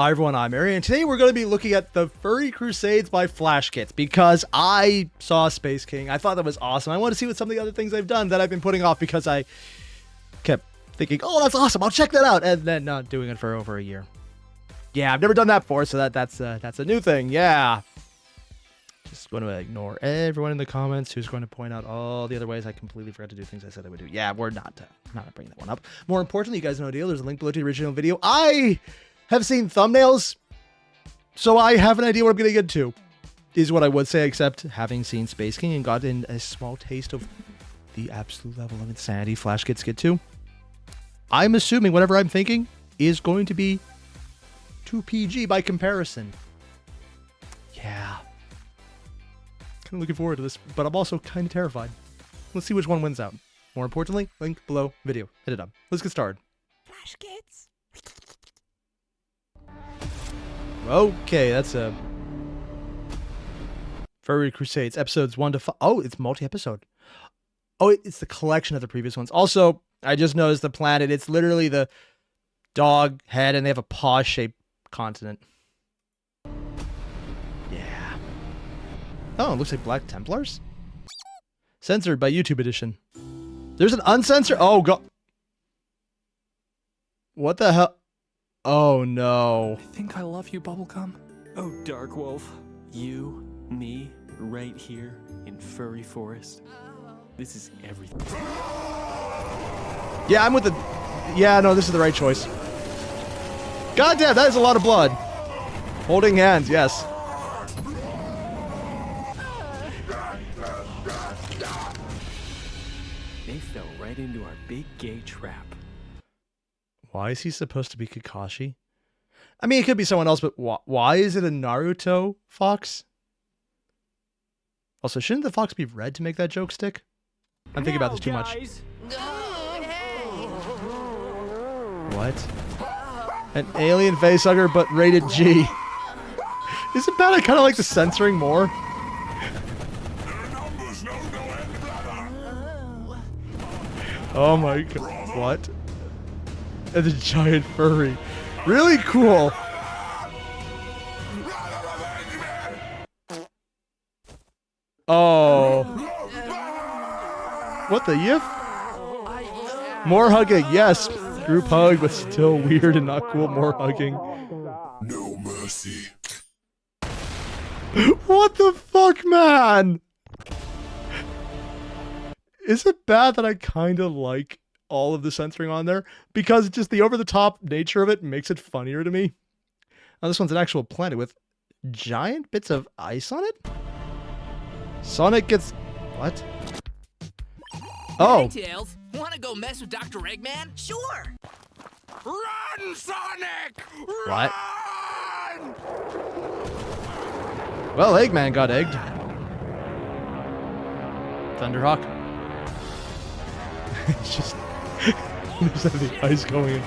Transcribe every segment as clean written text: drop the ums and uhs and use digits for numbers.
Hi everyone, I'm Airier, and today we're going to be looking at the Furry Crusades by Flashgitz because I saw Space King. I thought that was awesome. I want to see what some of the other things I've done that I've been putting off because I kept thinking, oh, that's awesome, I'll check that out, and then not doing it for over a year. Yeah, I've never done that before, so that's a new thing, yeah. Just going to ignore everyone in the comments who's going to point out all the other ways I completely forgot to do things I said I would do. Yeah, we're not bringing that one up. More importantly, you guys know the deal. There's a link below to the original video. I have seen thumbnails, so I have an idea what I'm going to get to, is what I would say, except having seen Space King and gotten a small taste of the absolute level of insanity Flashgitz get to, I'm assuming whatever I'm thinking is going to be too PG by comparison. Yeah. Kind of looking forward to this, but I'm also kind of terrified. Let's see which one wins out. More importantly, link below video. Hit it up. Let's get started. Flashgitz. Okay, that's a Furry Crusades episodes 1 to 5. Oh, it's multi-episode. Oh, it's the collection of the previous ones. Also, I just noticed the planet. It's literally the dog head, and they have a paw-shaped continent. Yeah. Oh, it looks like Black Templars. Censored by YouTube edition. There's an uncensored. Oh god. What the hell? Oh no. I think I love you, Bubblegum. Oh, Dark Wolf. You, me, right here in Furry Forest. This is everything. Yeah, I'm with the... Yeah, no, this is the right choice. God damn, that is a lot of blood. Holding hands, yes. They fell right into our big gay trap. Why is he supposed to be Kakashi? I mean, it could be someone else, but why is it a Naruto fox? Also, shouldn't the fox be red to make that joke stick? I'm thinking about this too much. What? An alien facehugger, but rated G. Is it bad? I kind of like the censoring more. Oh my god. What? And the giant furry. Really cool. Oh. What the yif? More hugging, yes. Group hug, but still weird and not cool. More hugging. No mercy. What the fuck, man? Is it bad that I kind of like all of the censoring on there? Because just the over-the-top nature of it makes it funnier to me. Now this one's an actual planet with giant bits of ice on it? Sonic gets... What? Oh. Hey, Tails. Wanna go mess with Dr. Eggman? Sure. Run, Sonic! What? Run! Well, Eggman got egged. Thunderhawk. It's just... There's the ice going in.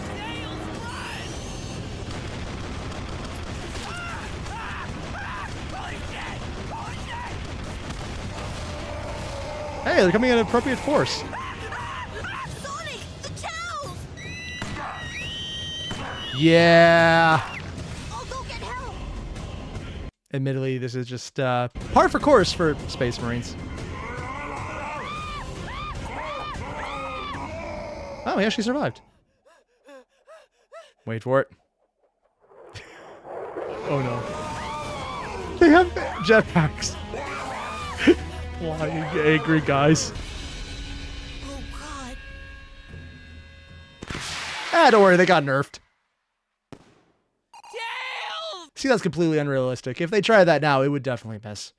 Hey, they're coming at an appropriate force. Sonic, the cows! Yeah. I'll go get help. Admittedly, this is just par for course for Space Marines. Oh, he actually survived. Wait for it. Oh no. They have jetpacks. Flying angry guys. Oh god. Ah, don't worry, they got nerfed. Tails! See, that's completely unrealistic. If they tried that now, it would definitely miss.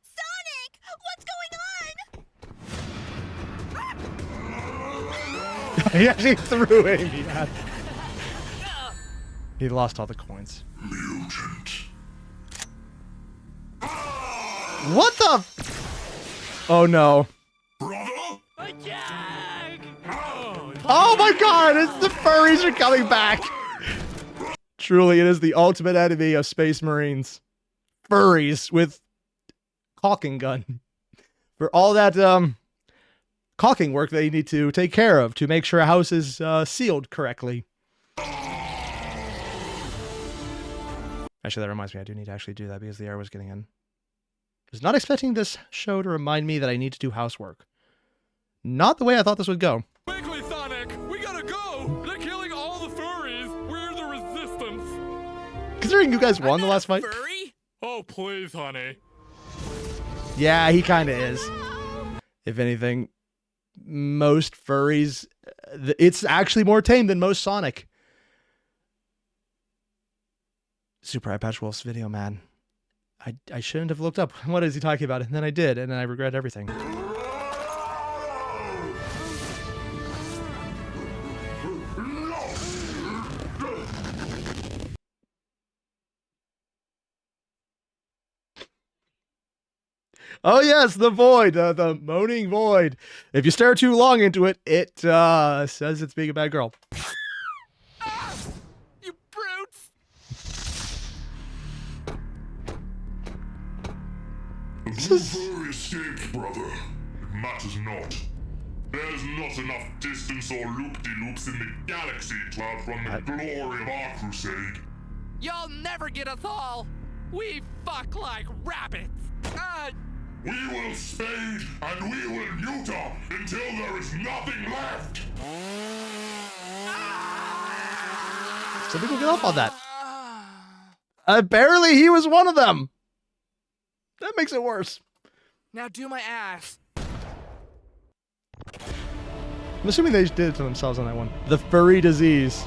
Sonic, what's going on? He actually threw Amy at him. He lost all the coins. Mutant. What the? Oh no. Brother? Oh my god, it's the furries are coming back. Truly, it is the ultimate enemy of Space Marines. Furries with caulking gun. For all that caulking work they need to take care of to make sure a house is sealed correctly. Actually, that reminds me, I do need to actually do that because the air was getting in. I was not expecting this show to remind me that I need to do housework. Not the way I thought this would go. Quickly, Sonic! We gotta go! They're killing all the furries! We're the resistance! Considering you guys won I'm the not last a fight. Furry? Oh, please, honey. Yeah, he kind of is. If anything, most furries, it's actually more tame than most Sonic. Super Eye Patch Wolf's video, man. I shouldn't have looked up. What is he talking about? And then I did, and then I regret everything. Oh yes, the void, the moaning void. If you stare too long into it, it says it's being a bad girl. You brutes! The furry escaped, brother. It matters not. There's not enough distance or loop-de-loops in the galaxy to outrun the glory of our crusade. You'll never get us all! We fuck like rabbits! We will spade and we will neuter until there is nothing left. Some people get off on that. Apparently he was one of them. That makes it worse. Now do my ass. I'm assuming they did it to themselves on that one. The furry disease.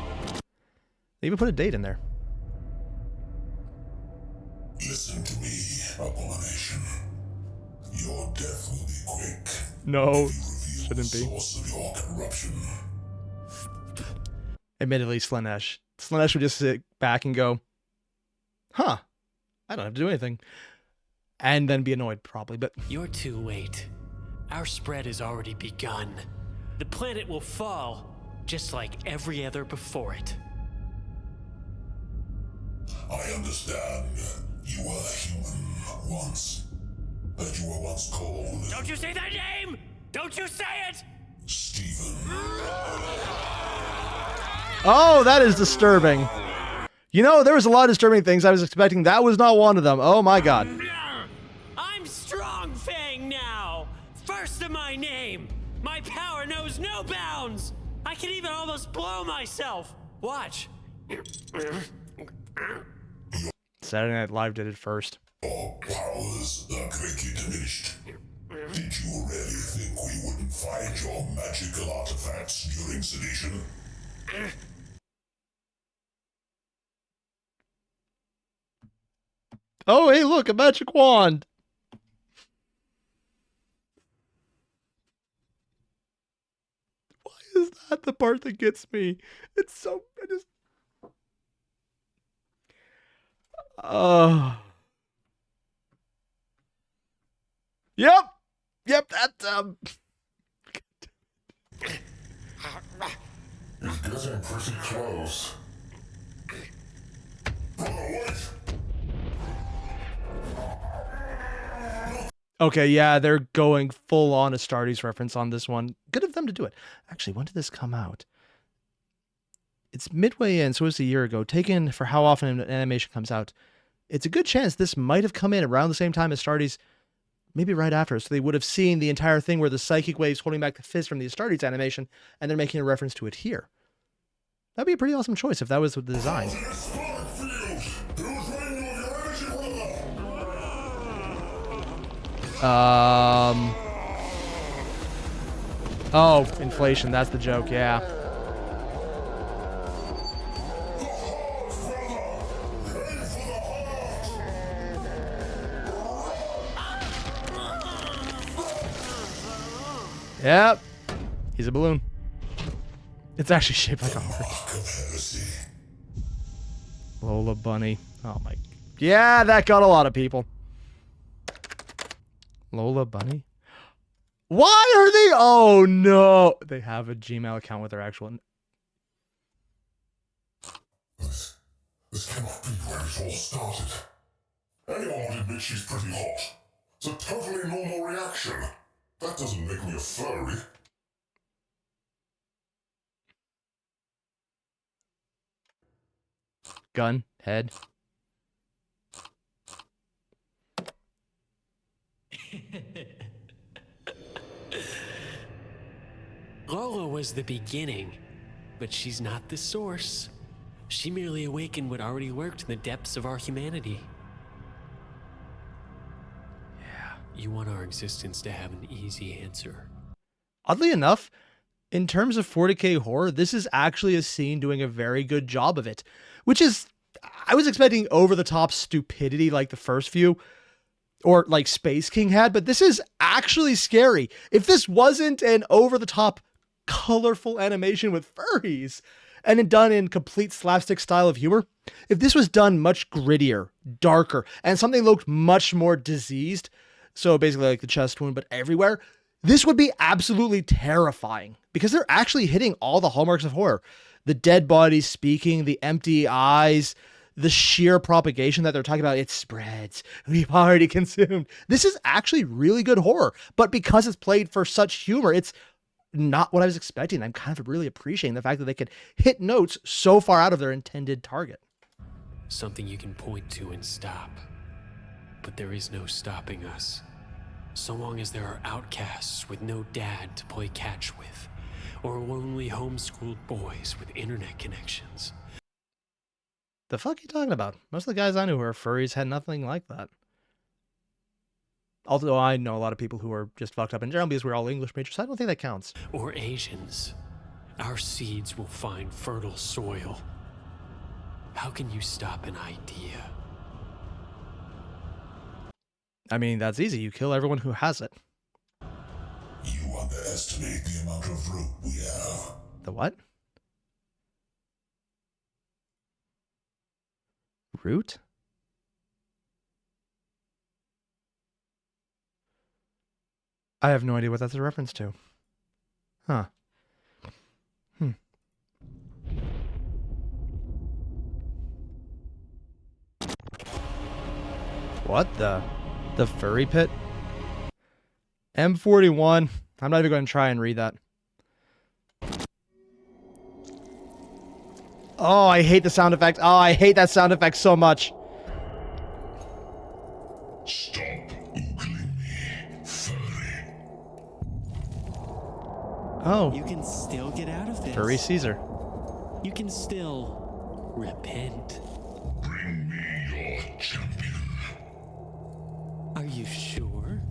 They even put a date in there. Listen to me, Abomination. Your death will be quick. No, if you reveal shouldn't be. the source of your corruption. Admittedly, Slanesh. Slanesh would just sit back and go, huh, I don't have to do anything. And then be annoyed, probably, but... You're too late. Our spread has already begun. The planet will fall, just like every other before it. I understand. You were human once. But you were once called Don't you say that name! Don't you say it! Stephen. Oh, that is disturbing. You know, there was a lot of disturbing things I was expecting. That was not one of them. Oh my god. I'm Strong Fang now! First in my name! My power knows no bounds! I can even almost blow myself! Watch! Saturday Night Live did it first. Your powers are greatly diminished. Did you really think we wouldn't find your magical artifacts during sedition? Oh, hey, look, a magic wand. Why is that the part that gets me? It's so... I just... Yep. Yep, that, It's getting pretty close. Wait! Okay, yeah, they're going full on Astartes reference on this one. Good of them to do it. Actually, when did this come out? It's midway in, so it was a year ago. Taken for how often an animation comes out. It's a good chance this might have come in around the same time as Astartes, maybe right after. So they would have seen the entire thing where the psychic waves holding back the fist from the Astartes animation, and they're making a reference to it here. That'd be a pretty awesome choice if that was the design. Oh, inflation. That's the joke. Yeah. Yep. He's a balloon. It's actually shaped like a heart. Lola Bunny. Oh my. Yeah, that got a lot of people. Lola Bunny? Why are they? Oh no. They have a Gmail account with their actual. This cannot be where it all started. Anyone would admit she's pretty hot. It's a totally normal reaction. That doesn't make me a furry. Gun, head. Lola was the beginning, but she's not the source. She merely awakened what already lurked in the depths of our humanity. Yeah. You want our existence to have an easy answer. Oddly enough, in terms of 40K horror, this is actually a scene doing a very good job of it, which is, I was expecting over-the-top stupidity like the first few, or like Space King had, but this is actually scary. If this wasn't an over-the-top, colorful animation with furries, and it done in complete slapstick style of humor, if this was done much grittier, darker, and something looked much more diseased, so basically like the chest wound, but everywhere, this would be absolutely terrifying, because they're actually hitting all the hallmarks of horror. The dead bodies speaking, the empty eyes, the sheer propagation that they're talking about. It spreads. We've already consumed. This is actually really good horror, but because it's played for such humor, it's not what I was expecting. I'm kind of really appreciating the fact that they could hit notes so far out of their intended target. Something you can point to and stop. But there is no stopping us. So long as there are outcasts with no dad to play catch with, or lonely homeschooled boys with internet connections. The fuck are you talking about? Most of the guys I knew who were furries had nothing like that. Although I know a lot of people who are just fucked up in general because we're all English majors, so I don't think that counts. Or Asians. Our seeds will find fertile soil. How can you stop an idea? I mean, that's easy. You kill everyone who has it. You underestimate the amount of rope we have. The what? Root? I have no idea what that's a reference to. Huh. What the furry pit? M41. I'm not even going to try and read that. Oh, I hate the sound effect. Oh, I hate that sound effect so much. Stop oogling me, furry. Oh, You can still get out of this. furry Caesar. You can still repent. Bring me your champion. Are you sure?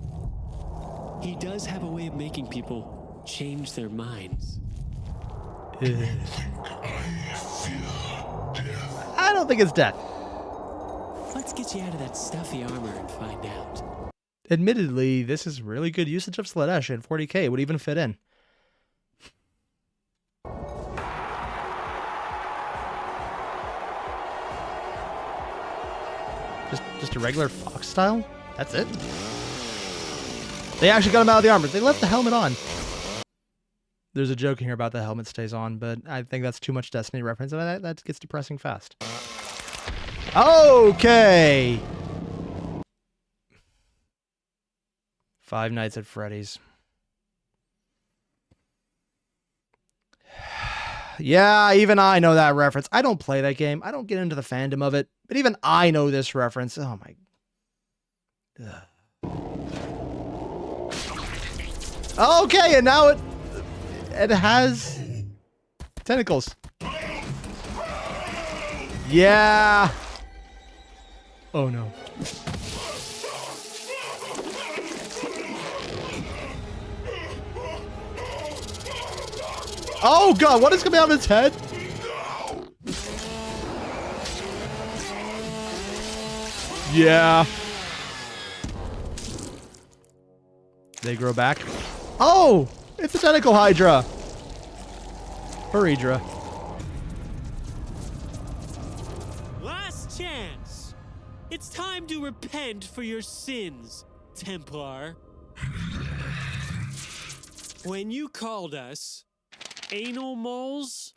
He does have a way of making people change their minds. I fear death. I don't think it's death. Let's get you out of that stuffy armor and find out. Admittedly, this is really good usage of Slaanesh, and 40K would even fit in. Just a regular fox style? That's it? They actually got him out of the armor. They left the helmet on. There's a joke in here about the helmet stays on, but I think that's too much Destiny reference, and that gets depressing fast. Okay! Five Nights at Freddy's. Yeah, even I know that reference. I don't play that game. I don't get into the fandom of it, but even I know this reference. Oh my... Ugh. Okay, and now it has tentacles. Yeah. Oh no. Oh god, what is coming out of its head? Yeah. They grow back. Oh! It's a tentacle hydra. Hydra. Last chance! It's time to repent for your sins, Templar. When you called us anal moles,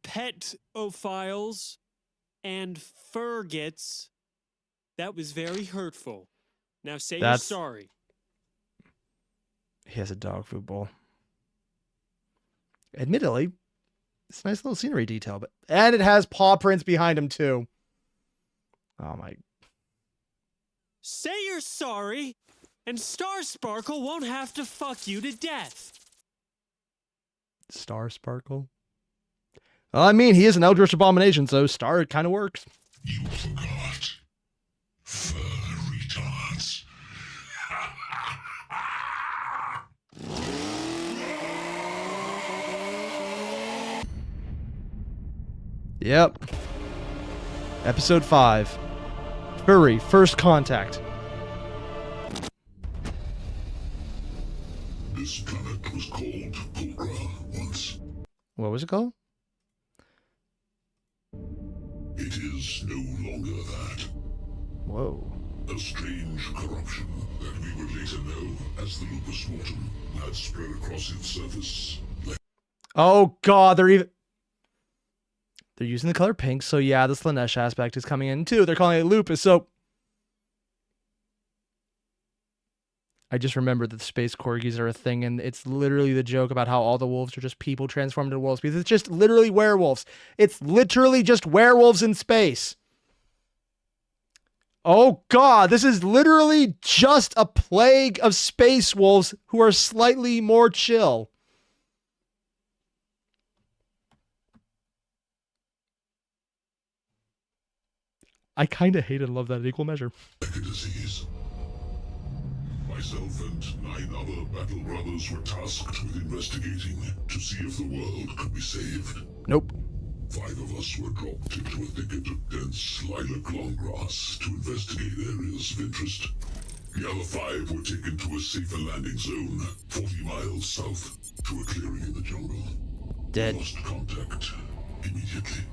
petophiles, and furgits, that was very hurtful. Now say you're sorry. He has a dog food bowl. Admittedly, it's a nice little scenery detail, and it has paw prints behind him too. Oh my. Say you're sorry, and Star Sparkle won't have to fuck you to death. Star Sparkle. Well, I mean, he is an eldritch abomination, so Star kind of works. You forgot. Furry retards. Yep. Episode 5. Furry, First Contact. This planet was called Pulcra once. What was it called? It is no longer that. Whoa. A strange corruption that we would later know as the Lupus Mortem had spread across its surface. Oh god, they're using the color pink, so yeah, the Slanesh aspect is coming in too. They're calling it lupus, so I just remembered that the space corgis are a thing, and it's literally the joke about how all the wolves are just people transformed into wolves, because it's just literally werewolves. It's literally just werewolves in space. Oh god, this is literally just a plague of space wolves who are slightly more chill. I kind of hate and love that in equal measure. Like a disease. Myself and 9 other battle brothers were tasked with investigating to see if the world could be saved. Nope. 5 of us were dropped into a thicket of dense lilac long grass to investigate areas of interest. The other 5 were taken to a safer landing zone, 40 miles south, to a clearing in the jungle. Dead. Lost contact immediately.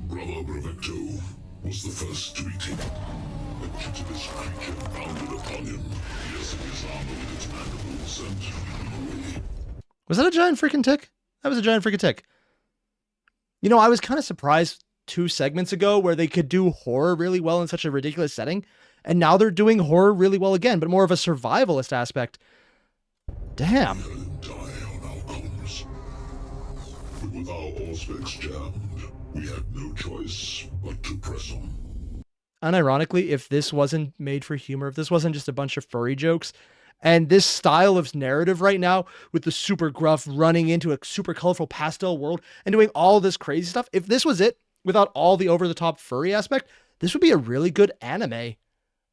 Brother Bravecto was the first to be taken. The chitinous creature pounded upon him, piercing his armor with its mandibles and leaping away. Was that a giant freaking tick? That was a giant freaking tick. You know, I was kind of surprised 2 segments ago where they could do horror really well in such a ridiculous setting, and now they're doing horror really well again, but more of a survivalist aspect. Damn. We heard him die on our comms. But with our auspex jammed, we had no choice but to press on. Unironically, if this wasn't made for humor, if this wasn't just a bunch of furry jokes, and this style of narrative right now with the super gruff running into a super colorful pastel world and doing all this crazy stuff, if this was it without all the over-the-top furry aspect, this would be a really good anime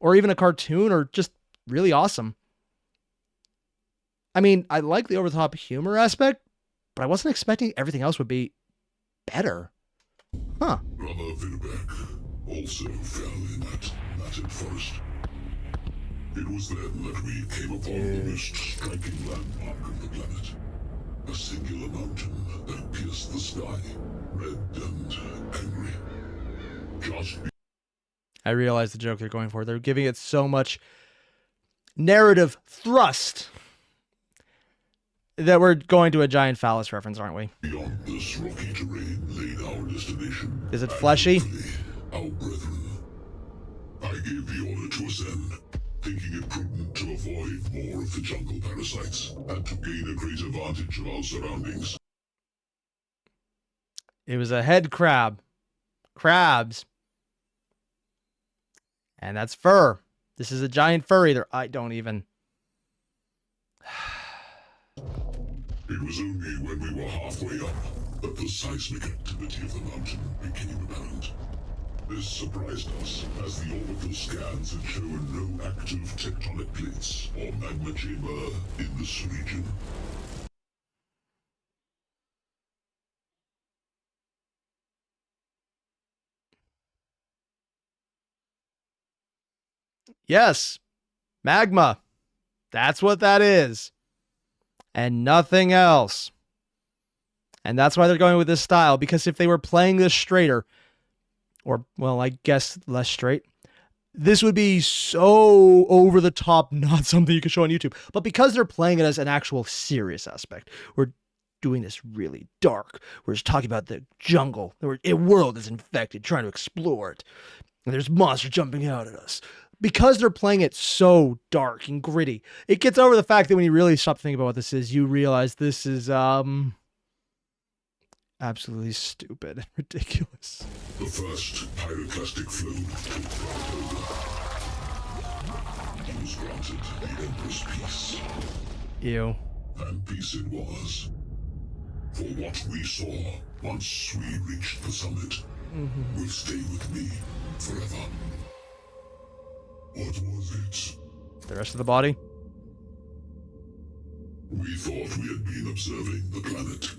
or even a cartoon or just really awesome. I mean, I like the over-the-top humor aspect, but I wasn't expecting everything else would be better. Huh. Brother Vidbeck also fell in that matted forest. It was then that we came upon the most striking landmark of the planet. A singular mountain that pierced the sky, red and angry. I realize the joke they're going for. They're giving it so much narrative thrust that we're going to a giant phallus reference, aren't we? Beyond this rocky terrain laid our destination. Is it fleshy? Our brethren. I gave the order to ascend, thinking it prudent to avoid more of the jungle parasites and to gain a greater advantage of our surroundings. It was a head crab. Crabs. And that's fur. This is a giant furry. I don't even... It was only when we were halfway up that the seismic activity of the mountain became apparent. This surprised us, as the orbital scans had shown no active tectonic plates or magma chamber in this region. Yes. Magma. That's what that is. And nothing else. And that's why they're going with this style, because if they were playing this straighter, or, well, I guess less straight, this would be so over the top, not something you could show on YouTube. But because they're playing it as an actual serious aspect, we're doing this really dark. We're just talking about the jungle. A world is infected, trying to explore it. And there's monsters jumping out at us. Because they're playing it so dark and gritty, it gets over the fact that when you really stop thinking about what this is, you realize this is, absolutely stupid and ridiculous. The first pyroclastic flow took Bravo. He was granted the Empress peace. Ew. And peace it was. For what we saw once we reached the summit will stay with me forever. What was it? The rest of the body? We thought we had been observing the planet.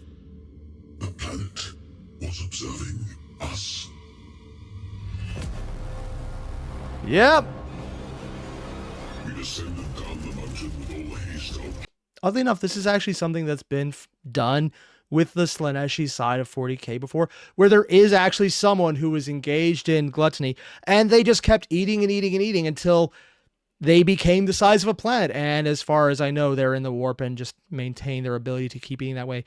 The planet was observing us. Yep. We descended down the mountain with all the haste out. Oddly enough, this is actually something that's been done with the Slaneshi side of 40K before, where there is actually someone who was engaged in gluttony, and they just kept eating and eating and eating until they became the size of a planet. And as far as I know, they're in the warp and just maintain their ability to keep eating that way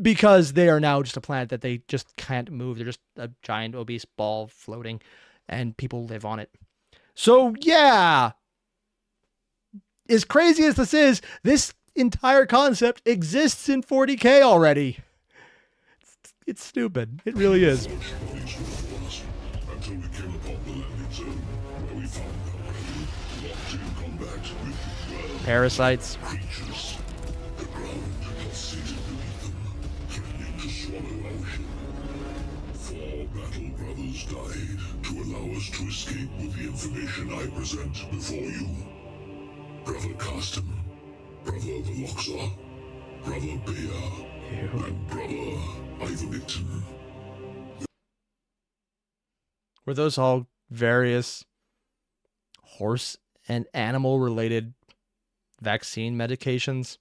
because they are now just a planet that they just can't move. They're just a giant obese ball floating, and people live on it. So yeah, as crazy as this is, this entire concept exists in 40K already. It's stupid. It really is. Until we came upon the landing zone, where we found our enemy locked in combat with, well, Parasites. creatures. The ground pulsated beneath them, threatening to swallow our ship. 4 battle brothers died to allow us to escape with the information I present before you. Brother Karsten, Brother Veloxa, Brother Bea, and Brother Ivermectin. Were those all various horse and animal related vaccine medications?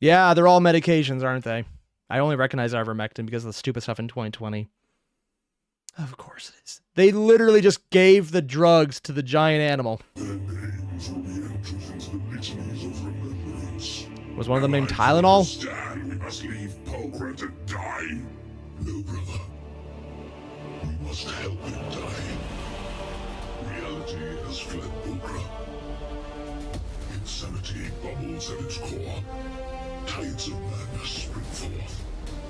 Yeah, they're all medications, aren't they? I only recognize ivermectin because of the stupid stuff in 2020. Of course it is. They literally just gave the drugs to the giant animal. Their names will be entered into the litanies of remembrance. Was one of them named Tylenol? Understand, we must leave Pokra to die. No, brother. We must help him die. Reality has fled Pokra. Insanity bubbles at its core. Tides of madness spring forth,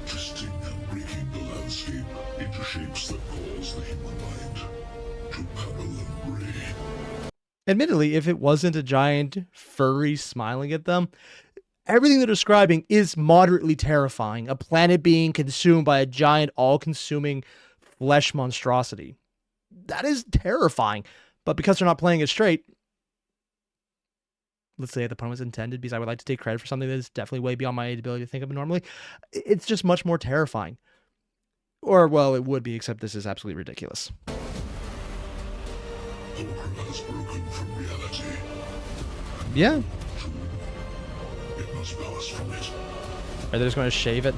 twisting and breaking the landscape into shapes that cause the human mind to babble and bray. Admittedly, if it wasn't a giant furry smiling at them, everything they're describing is moderately terrifying. A planet being consumed by a giant, all-consuming flesh monstrosity. That is terrifying. But because they're not playing it straight, let's say the pun was intended, because I would like to take credit for something that is definitely way beyond my ability to think of normally, it's just much more terrifying. Or, well, it would be, except this is absolutely ridiculous. Pokra has broken from reality. Yeah. It must pass from it. Are they just going to shave it?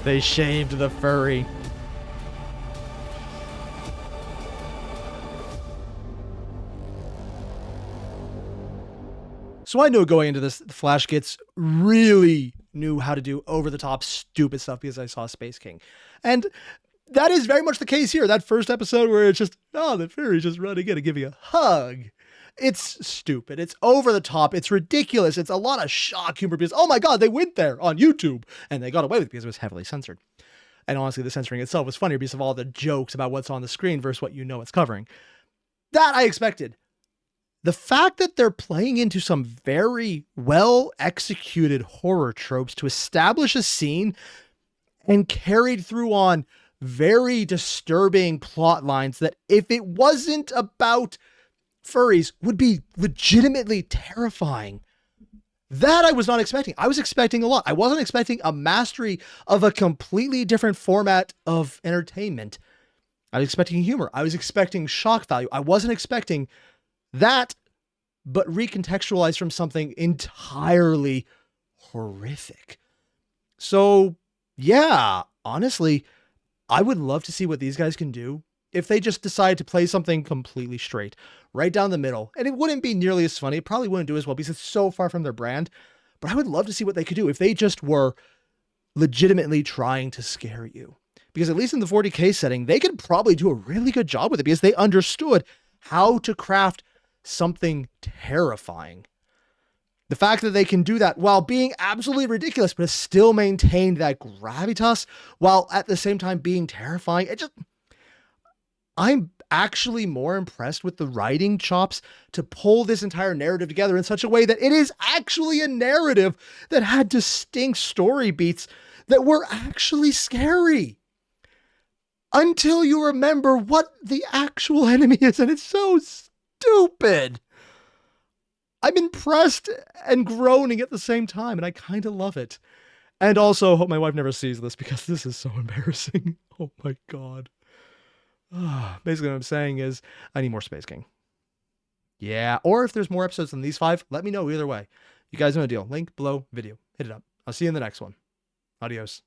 They shaved the furry. So I knew going into this, Flashgitz really knew how to do over-the-top stupid stuff because I saw Space King. And that is very much the case here. That first episode where it's just, oh, the fairy's just running in and giving a hug. It's stupid. It's over the top. It's ridiculous. It's a lot of shock humor because, oh my God, they went there on YouTube and they got away with it because it was heavily censored. And honestly, the censoring itself was funnier because of all the jokes about what's on the screen versus what you know it's covering. That I expected. The fact that they're playing into some very well executed horror tropes to establish a scene and carried through on very disturbing plot lines that if it wasn't about furries would be legitimately terrifying. That I was not expecting. I was expecting a lot. I wasn't expecting a mastery of a completely different format of entertainment. I was expecting humor. I was expecting shock value. I wasn't expecting that, but recontextualized from something entirely horrific. So yeah, honestly, I would love to see what these guys can do if they just decide to play something completely straight, right down the middle. And it wouldn't be nearly as funny. It probably wouldn't do as well because it's so far from their brand, but I would love to see what they could do if they just were legitimately trying to scare you. Because at least in the 40K setting, they could probably do a really good job with it because they understood how to craft something terrifying. The fact that they can do that while being absolutely ridiculous, but still maintained that gravitas while at the same time being terrifying. I'm actually more impressed with the writing chops to pull this entire narrative together in such a way that it is actually a narrative that had distinct story beats that were actually scary. Until you remember what the actual enemy is, and it's so stupid. I'm impressed and groaning at the same time, and I kind of love it. And also, hope my wife never sees this because this is so embarrassing. Oh my god. Basically, what I'm saying is, I need more Space King. Yeah, or if there's more episodes than these 5, let me know either way. You guys know the deal. Link below video. Hit it up. I'll see you in the next one. Adios.